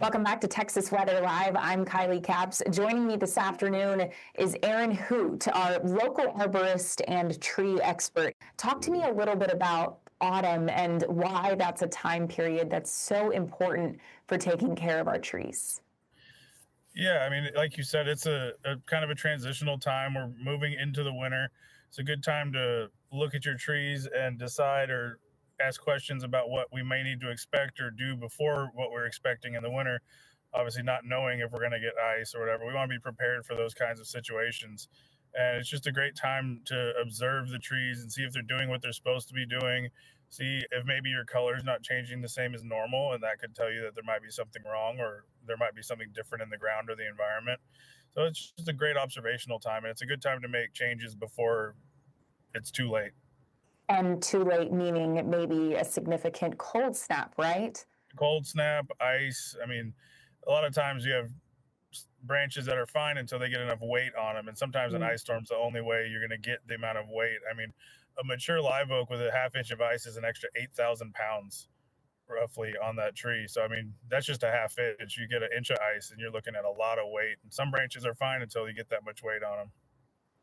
Welcome back to Texas Weather Live. I'm Kylie Capps. Joining me this afternoon is Aaron Hoot, our local arborist and tree expert. Talk to me a little bit about autumn and why that's a time period that's so important for taking care of our trees. Yeah, I mean, like you said, it's a kind of a transitional time. We're moving into the winter. It's a good time to look at your trees and decide or ask questions about what we may need to expect or do before what we're expecting in the winter. Obviously, not knowing if we're going to get ice or whatever. We want to be prepared for those kinds of situations. And it's just a great time to observe the trees and see if they're doing what they're supposed to be doing. See if maybe your color is not changing the same as normal, and that could tell you that there might be something wrong or there might be something different in the ground or the environment. So it's just a great observational time, and it's a good time to make changes before it's too late. And too late meaning maybe a significant cold snap, right? Cold snap, ice. I mean, a lot of times you have branches that are fine until they get enough weight on them. And sometimes an ice storm's the only way you're going to get the amount of weight. I mean, a mature live oak with a half inch of ice is an extra 8,000 pounds roughly on that tree. So, I mean, that's just a half inch. You get an inch of ice and you're looking at a lot of weight. And some branches are fine until you get that much weight on them.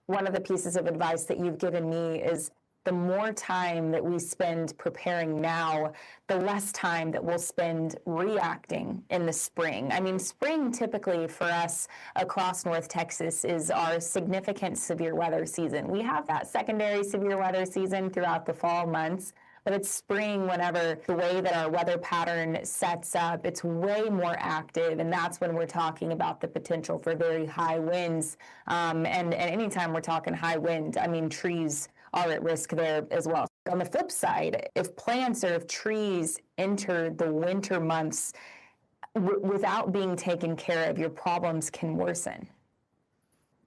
One of the pieces of advice that you've given me is the more time that we spend preparing now, the less time that we'll spend reacting in the spring. I mean, spring typically for us across North Texas is our significant severe weather season. We have that secondary severe weather season throughout the fall months, but it's spring whenever the way that our weather pattern sets up, it's way more active, and that's when we're talking about the potential for very high winds. And anytime we're talking high wind, I mean, trees are at risk there as well. On the flip side, if plants or if trees enter the winter months without being taken care of, your problems can worsen.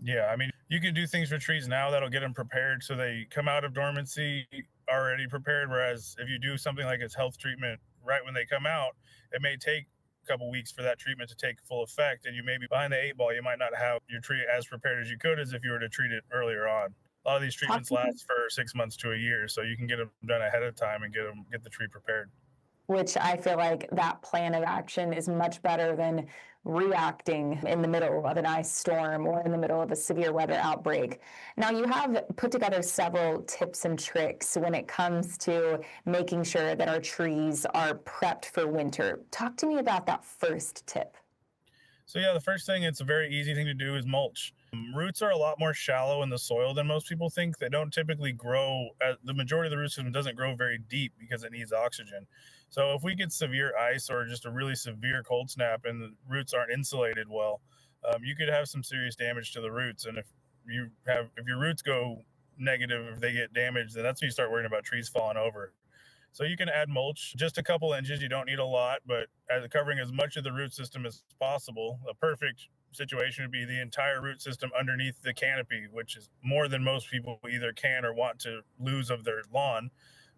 Yeah, I mean, you can do things for trees now that'll get them prepared so they come out of dormancy already prepared. Whereas if you do something like its health treatment right when they come out, it may take a couple weeks for that treatment to take full effect. And you may be behind the eight ball. You might not have your tree as prepared as you could as if you were to treat it earlier on. A lot of these treatments last for 6 months to a year, so you can get them done ahead of time and get the tree prepared. Which I feel like that plan of action is much better than reacting in the middle of an ice storm or in the middle of a severe weather outbreak. Now, you have put together several tips and tricks when it comes to making sure that our trees are prepped for winter. Talk to me about that first tip. So yeah, the first thing, it's a very easy thing to do, is mulch. Roots are a lot more shallow in the soil than most people think. They don't typically grow, the majority of the root system doesn't grow very deep because it needs oxygen. So if we get severe ice or just a really severe cold snap and the roots aren't insulated well, you could have some serious damage to the roots. And if your roots go negative, if they get damaged, then that's when you start worrying about trees falling over. So you can add mulch, just a couple inches. You don't need a lot, but as covering as much of the root system as possible. A perfect situation would be the entire root system underneath the canopy, which is more than most people either can or want to lose of their lawn.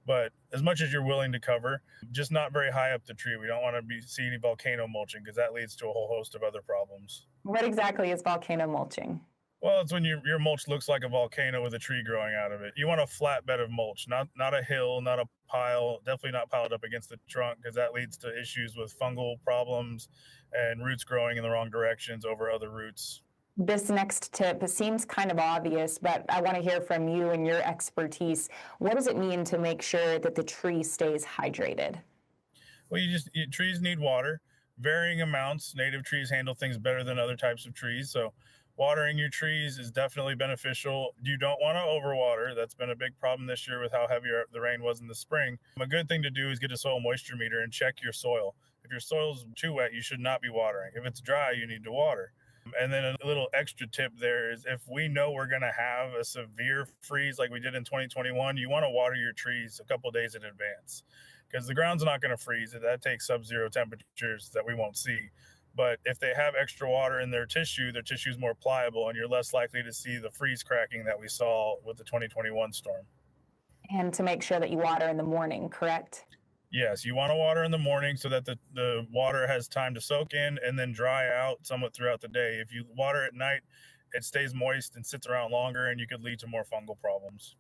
But as much as you're willing to cover, just not very high up the tree. We don't want to see any volcano mulching because that leads to a whole host of other problems. What exactly is volcano mulching? Well, it's when your mulch looks like a volcano with a tree growing out of it. You want a flat bed of mulch, not a hill, not a pile, definitely not piled up against the trunk, because that leads to issues with fungal problems and roots growing in the wrong directions over other roots. This next tip seems kind of obvious, but I want to hear from you and your expertise. What does it mean to make sure that the tree stays hydrated? Well, trees need water, varying amounts. Native trees handle things better than other types of trees. So watering your trees is definitely beneficial. You don't want to overwater. That's been a big problem this year with how heavy the rain was in the spring. A good thing to do is get a soil moisture meter and check your soil. If your soil's too wet, you should not be watering. If it's dry, you need to water. And then a little extra tip there is, if we know we're going to have a severe freeze like we did in 2021, you want to water your trees a couple of days in advance, because the ground's not going to freeze. That takes sub-zero temperatures that we won't see. But if they have extra water in their tissue is more pliable, and you're less likely to see the freeze cracking that we saw with the 2021 storm. And to make sure that you water in the morning, correct? Yes, you want to water in the morning so that the water has time to soak in and then dry out somewhat throughout the day. If you water at night, it stays moist and sits around longer, and you could lead to more fungal problems.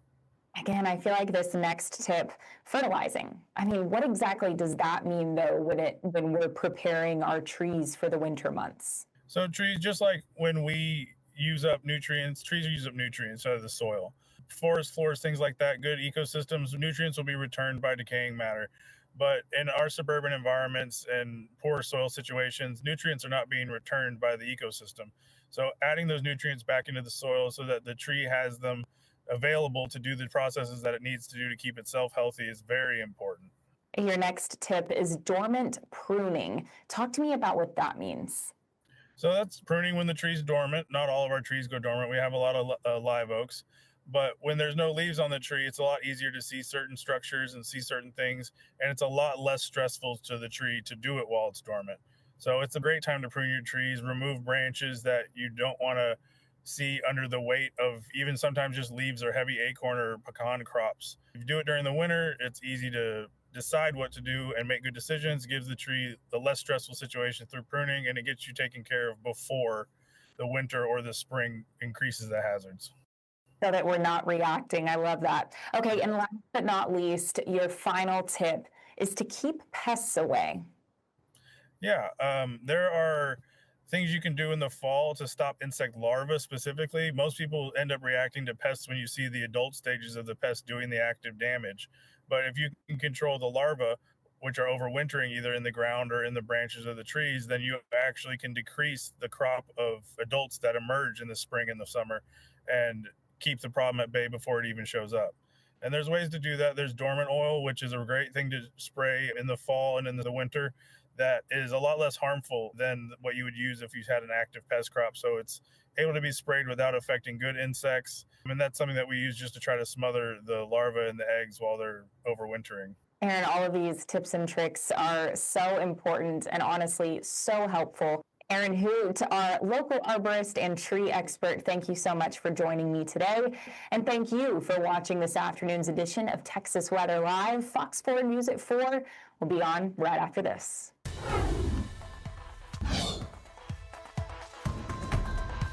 Again, I feel like this next tip, fertilizing. I mean, what exactly does that mean though when we're preparing our trees for the winter months? So trees, just like when we use up nutrients, trees use up nutrients out of the soil. Forest floors, things like that, good ecosystems, nutrients will be returned by decaying matter. But in our suburban environments and poor soil situations, nutrients are not being returned by the ecosystem. So adding those nutrients back into the soil so that the tree has them available to do the processes that it needs to do to keep itself healthy is very important. Your next tip is dormant pruning. Talk to me about what that means. So that's pruning when the tree's dormant. Not all of our trees go dormant. We have a lot of live oaks, but when there's no leaves on the tree, it's a lot easier to see certain structures and see certain things, and it's a lot less stressful to the tree to do it while it's dormant. So it's a great time to prune your trees, remove branches that you don't want to see under the weight of even sometimes just leaves or heavy acorn or pecan crops. If you do it during the winter, it's easy to decide what to do and make good decisions, gives the tree the less stressful situation through pruning, and it gets you taken care of before the winter or the spring increases the hazards. So that we're not reacting. I love that. Okay, and last but not least, your final tip is to keep pests away. Yeah, there are things you can do in the fall to stop insect larvae specifically. Most people end up reacting to pests when you see the adult stages of the pest doing the active damage. But if you can control the larvae, which are overwintering either in the ground or in the branches of the trees, then you actually can decrease the crop of adults that emerge in the spring and the summer and keep the problem at bay before it even shows up. And there's ways to do that. There's dormant oil, which is a great thing to spray in the fall and in the winter that is a lot less harmful than what you would use if you had an active pest crop. So it's able to be sprayed without affecting good insects. And that's something that we use just to try to smother the larvae and the eggs while they're overwintering. Aaron, all of these tips and tricks are so important and honestly so helpful. Aaron Hoot, our local arborist and tree expert, thank you so much for joining me today. And thank you for watching this afternoon's edition of Texas Weather Live. Fox 4 News at 4 will be on right after this.